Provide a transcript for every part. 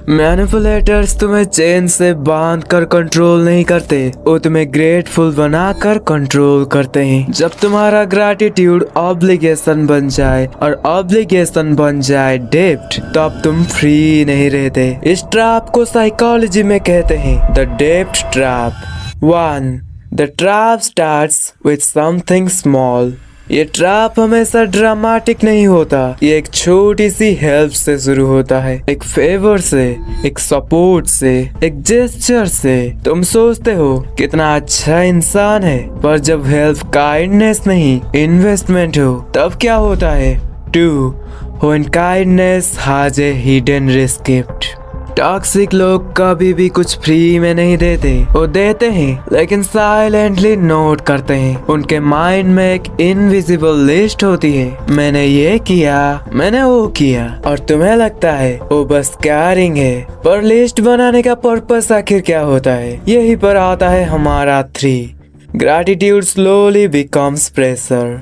Manipulators तुम्हें chain से बांध कर कंट्रोल नहीं करते, वो तुम्हें ग्रेटफुल बनाकर कंट्रोल करते हैं। जब तुम्हारा ग्रैटिट्यूड ऑब्लिगेशन बन जाए और ऑब्लिगेशन बन जाए डेब्ट, तब तुम फ्री नहीं रहते। इस ट्रैप को साइकोलॉजी में कहते हैं द डेब्ट trap. 1. The trap starts with something small. ये ट्रैप हमेशा ड्रामेटिक नहीं होता, ये एक छोटी सी हेल्प से शुरू होता है, एक फेवर से, एक सपोर्ट से, एक जेस्चर से। तुम सोचते हो कितना अच्छा इंसान है, पर जब हेल्प काइंडनेस नहीं इन्वेस्टमेंट हो, तब क्या होता है? 2. When kindness has a hidden risk gift। Toxic लोग कभी भी कुछ फ्री में नहीं देते, वो देते हैं लेकिन साइलेंटली नोट करते हैं। उनके माइंड में एक इनविजिबल लिस्ट होती है, मैंने ये किया, मैंने वो किया, और तुम्हें लगता है वो बस कैरिंग है। पर लिस्ट बनाने का पर्पस आखिर क्या होता है? यही पर आता है हमारा 3. Gratitude slowly becomes pressure.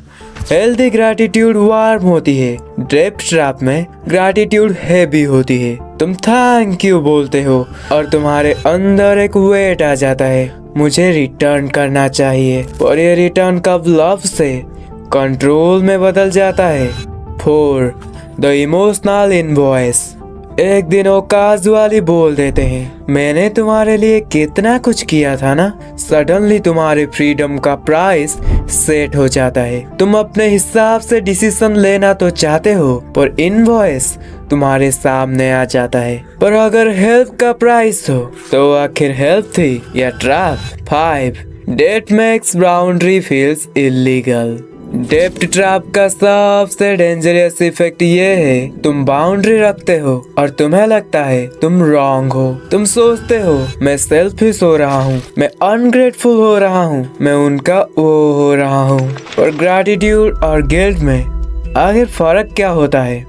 Healthy gratitude warm होती है, डेब्ट ट्रैप में ग्रैटिट्यूड हैवी होती है। तुम थैंक यू बोलते हो और तुम्हारे अंदर एक वेट आ जाता है, मुझे रिटर्न करना चाहिए, और ये रिटर्न कब लव से कंट्रोल में बदल जाता है। 4. The emotional invoice. एक दिन वो काजुअली बोल देते हैं, मैंने तुम्हारे लिए कितना कुछ किया था ना। सडनली तुम्हारे फ्रीडम का प्राइस सेट हो जाता है। तुम अपने हिसाब से डिसीजन लेना तो चाहते हो, पर इनवॉइस तुम्हारे सामने आ जाता है। पर अगर हेल्प का प्राइस हो, तो आखिर हेल्प थी या trap? 5. Debt makes boundary feels illegal. डेब्ट ट्रैप का सबसे डेंजरस इफेक्ट ये है, तुम बाउंड्री रखते हो और तुम्हें लगता है तुम रॉन्ग हो। तुम सोचते हो मैं सेल्फिश हो रहा हूँ, मैं अनग्रेटफुल हो रहा हूँ, मैं उनका वो हो रहा हूँ। और ग्रैटिट्यूड और गिल्ट में आखिर फर्क क्या होता है?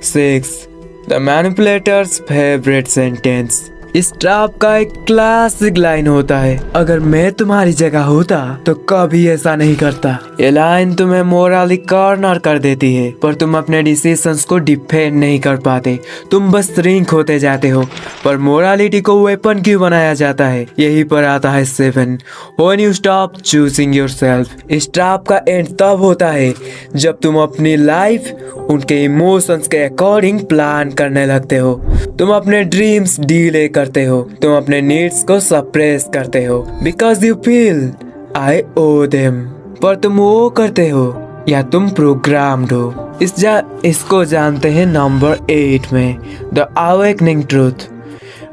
6. The manipulators favourite sentence. इस ट्रैप का एक क्लासिक लाइन होता है, अगर मैं तुम्हारी जगह होता तो कभी ऐसा नहीं करता। ये लाइन तुम्हें मोरली कॉर्नर कर देती है, पर तुम अपने डिसीजंस को डिफेंड नहीं कर पाते, तुम बस श्रिंक होते जाते हो। पर मोरालिटी को वेपन क्यों बनाया जाता है? यही पर आता है 7. When you stop choosing yourself। इस ट्रैप का एंड तब होता है जब तुम अपनी लाइफ उनके इमोशंस के अकॉर्डिंग प्लान करने लगते हो। तुम अपने ड्रीम्स डीले करते हो, तुम अपने नीड्स को सप्रेस करते हो because you feel I owe them. पर तुम वो करते हो या तुम प्रोग्राम्ड हो। इसको जानते हैं नंबर 8 में the awakening truth.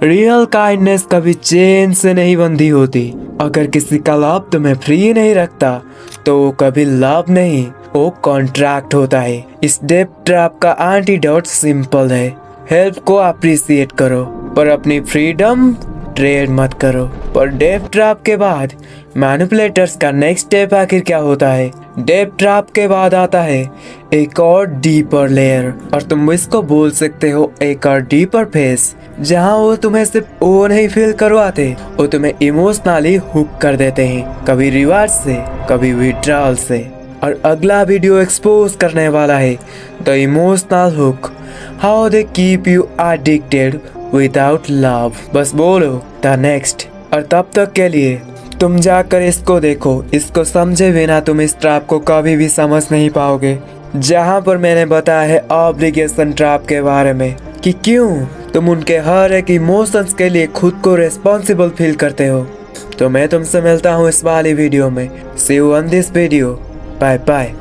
Real kindness कभी चेन से नहीं बंधी होती। अगर किसी का लव तुम्हें फ्री नहीं रखता, तो वो कभी लव नहीं, वो कॉन्ट्रैक्ट होता है। इस डेब्ट ट्रैप का एंटीडोट सिंपल है, हेल्प को अप्रिशिएट करो, पर अपनी फ्रीडम ट्रेड मत करो। पर डेब्ट ट्रैप के बाद मैनिपुलेटर्स का नेक्स्ट स्टेप आखिर क्या होता है? डेब्ट ट्रैप के बाद आता है एक और डीपर लेयर, और तुम इसको बोल सकते हो एक और डीपर फेस, जहाँ वो तुम्हें सिर्फ वो नहीं फील करवाते, वो तुम्हें इमोशनली हुक कर देते हैं, कभी रिवार्ड से, कभी विड्रॉल से। और अगला वीडियो एक्सपोज करने वाला है the emotional hook, how they keep you addicted without love. बस बोलो द नेक्स्ट। और तब तक के लिए तुम जाकर इसको देखो, इसको समझे बिना तुम इस ट्रैप को कभी भी समझ नहीं पाओगे। जहाँ पर मैंने बताया है ऑब्लिगेशन ट्रैप के बारे में कि क्यों तुम उनके हर एक इमोशंस के लिए खुद को रिस्पॉन्सिबल फील करते हो। तो मैं तुमसे मिलता हूँ इस वाली वीडियो में। See you on this video. Bye bye.